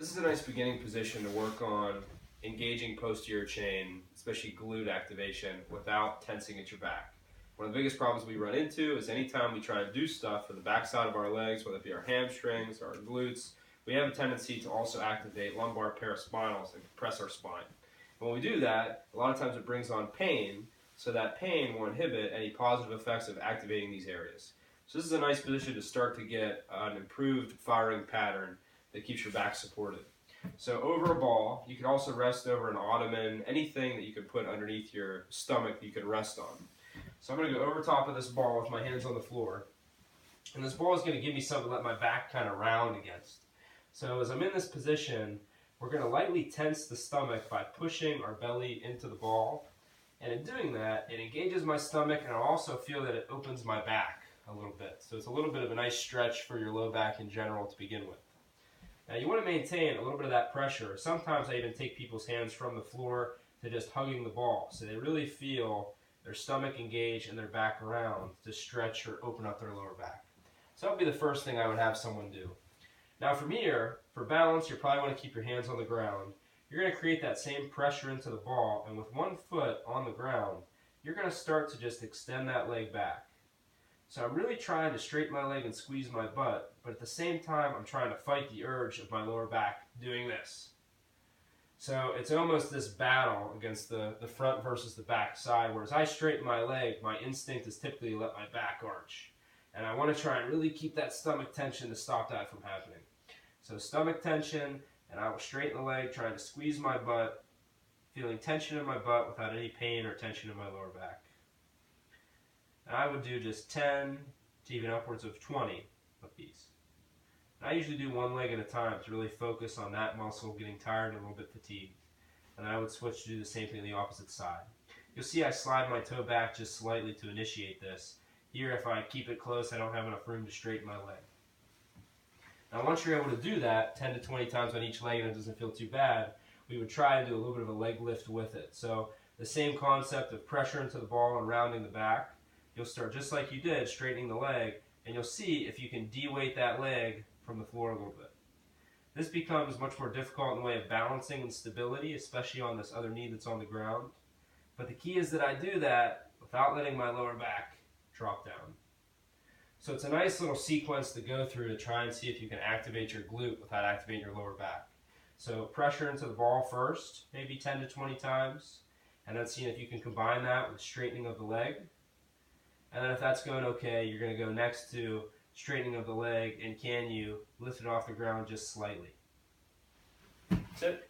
This is a nice beginning position to work on engaging posterior chain, especially glute activation, without tensing at your back. One of the biggest problems we run into is anytime we try to do stuff for the backside of our legs, whether it be our hamstrings or our glutes, we have a tendency to also activate lumbar paraspinals and compress our spine. And when we do that, a lot of times it brings on pain, so that pain will inhibit any positive effects of activating these areas. So this is a nice position to start to get an improved firing pattern that keeps your back supported. So over a ball, you can also rest over an ottoman, anything that you can put underneath your stomach that you can rest on. So I'm going to go over top of this ball with my hands on the floor. And this ball is going to give me something to let my back kind of round against. So as I'm in this position, we're going to lightly tense the stomach by pushing our belly into the ball. And in doing that, it engages my stomach, and I also feel that it opens my back a little bit. So it's a little bit of a nice stretch for your low back in general to begin with. Now you want to maintain a little bit of that pressure. Sometimes I even take people's hands from the floor to just hugging the ball, so they really feel their stomach engage and their back around to stretch or open up their lower back. So that would be the first thing I would have someone do. Now from here, for balance, you probably want to keep your hands on the ground. You're going to create that same pressure into the ball, and with one foot on the ground, you're going to start to just extend that leg back. So I'm really trying to straighten my leg and squeeze my butt, but at the same time, I'm trying to fight the urge of my lower back doing this. So it's almost this battle against the front versus the back side, whereas I straighten my leg, my instinct is typically to let my back arch. And I want to try and really keep that stomach tension to stop that from happening. So stomach tension, and I will straighten the leg, trying to squeeze my butt, feeling tension in my butt without any pain or tension in my lower back. And I would do just 10 to even upwards of 20 of these. And I usually do one leg at a time to really focus on that muscle getting tired and a little bit fatigued. And I would switch to do the same thing on the opposite side. You'll see I slide my toe back just slightly to initiate this. Here, if I keep it close, I don't have enough room to straighten my leg. Now once you're able to do that 10 to 20 times on each leg and it doesn't feel too bad, we would try and do a little bit of a leg lift with it. So the same concept of pressure into the ball and rounding the back. You'll start just like you did, straightening the leg, and you'll see if you can de-weight that leg from the floor a little bit. This becomes much more difficult in the way of balancing and stability, especially on this other knee that's on the ground. But the key is that I do that without letting my lower back drop down. So it's a nice little sequence to go through to try and see if you can activate your glute without activating your lower back. So pressure into the ball first, maybe 10 to 20 times, and then seeing if you can combine that with straightening of the leg. And then if that's going okay, you're going to go next to straightening of the leg, and can you lift it off the ground just slightly. That's it.